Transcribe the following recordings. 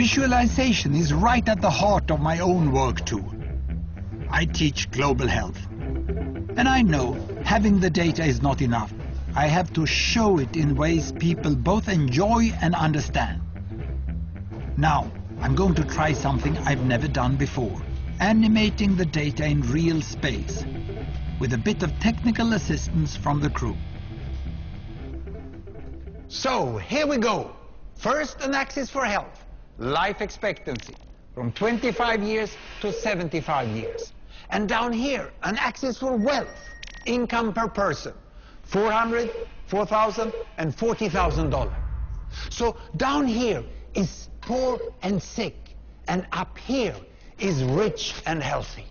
Visualization is right at the heart of my own work too. I teach global health. And I know having the data is not enough. I have to show it in ways people both enjoy and understand. Now, I'm going to try something I've never done before. Animating the data in real space, with a bit of technical assistance from the crew. So, here we go. First, an axis for health, life expectancy, from 25 years to 75 years. And down here, an axis for wealth, income per person, $400, $4,000, and $40,000. So down here is poor and sick, and up here is rich and healthy.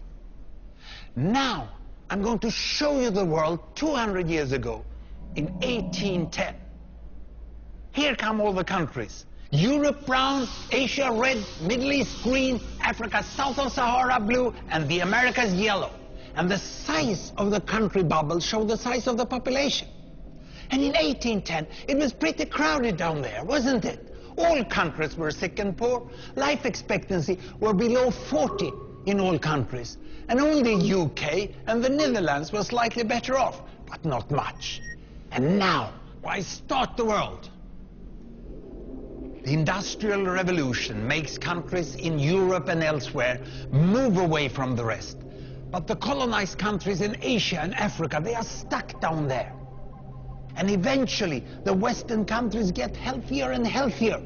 Now, I'm going to show you the world 200 years ago, in 1810. Here come all the countries. Europe brown, Asia red, Middle East green, Africa south of Sahara blue, and the Americas yellow. And the size of the country bubbles show the size of the population. And in 1810, it was pretty crowded down there, wasn't it? All countries were sick and poor. Life expectancy were below 40 in all countries. And only the UK and the Netherlands were slightly better off, but not much. And now, why start the world? The Industrial Revolution makes countries in Europe and elsewhere move away from the rest. But the colonized countries in Asia and Africa, they are stuck down there. And eventually, the Western countries get healthier and healthier.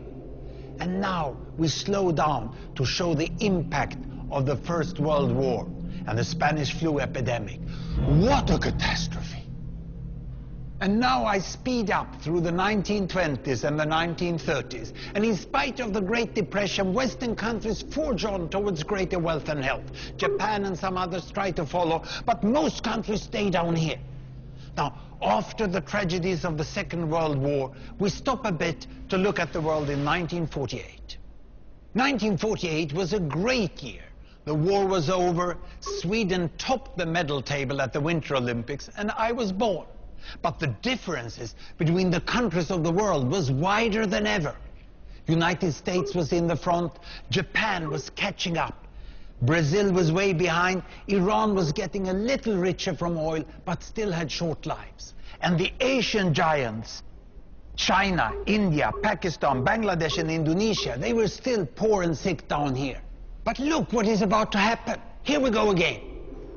And now we slow down to show the impact of the First World War and the Spanish flu epidemic. What a catastrophe! And now I speed up through the 1920s and the 1930s. And in spite of the Great Depression, Western countries forge on towards greater wealth and health. Japan and some others try to follow, but most countries stay down here. Now, after the tragedies of the Second World War, we stop a bit to look at the world in 1948. 1948 was a great year. The war was over, Sweden topped the medal table at the Winter Olympics, and I was born. But the differences between the countries of the world was wider than ever. United States was in the front, Japan was catching up. Brazil was way behind, Iran was getting a little richer from oil, but still had short lives. And the Asian giants, China, India, Pakistan, Bangladesh and Indonesia, they were still poor and sick down here. But look what is about to happen. Here we go again.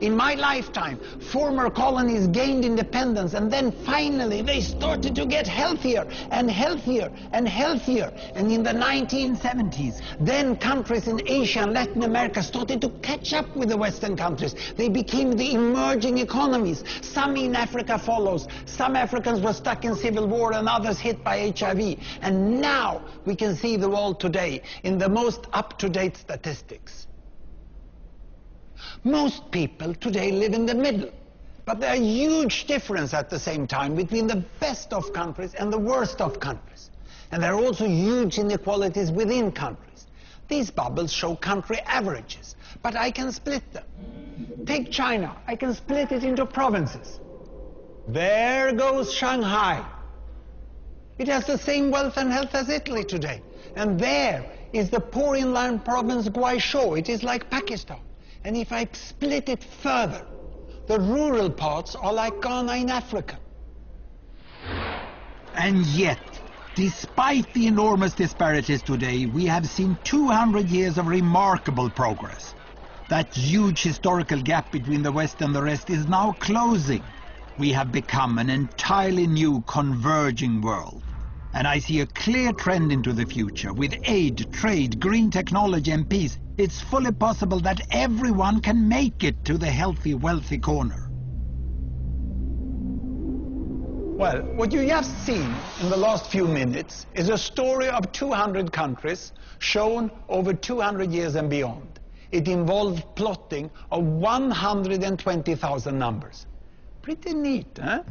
In my lifetime, former colonies gained independence, and then finally they started to get healthier and healthier and healthier. And in the 1970s, then countries in Asia and Latin America started to catch up with the Western countries. They became the emerging economies. Some in Africa follows. Some Africans were stuck in civil war and others hit by HIV. And now we can see the world today in the most up-to-date statistics. Most people today live in the middle, but there are huge differences at the same time between the best of countries and the worst of countries. And there are also huge inequalities within countries. These bubbles show country averages, but I can split them. Take China, I can split it into provinces. There goes Shanghai. It has the same wealth and health as Italy today. And there is the poor inland province Guizhou. It is like Pakistan. And if I split it further, the rural parts are like Ghana in Africa. And yet, despite the enormous disparities today, we have seen 200 years of remarkable progress. That huge historical gap between the West and the rest is now closing. We have become an entirely new converging world. And I see a clear trend into the future. With aid, trade, green technology and peace, it's fully possible that everyone can make it to the healthy, wealthy corner. Well, what you just seen in the last few minutes is a story of 200 countries shown over 200 years and beyond. It involved plotting of 120,000 numbers. Pretty neat, huh?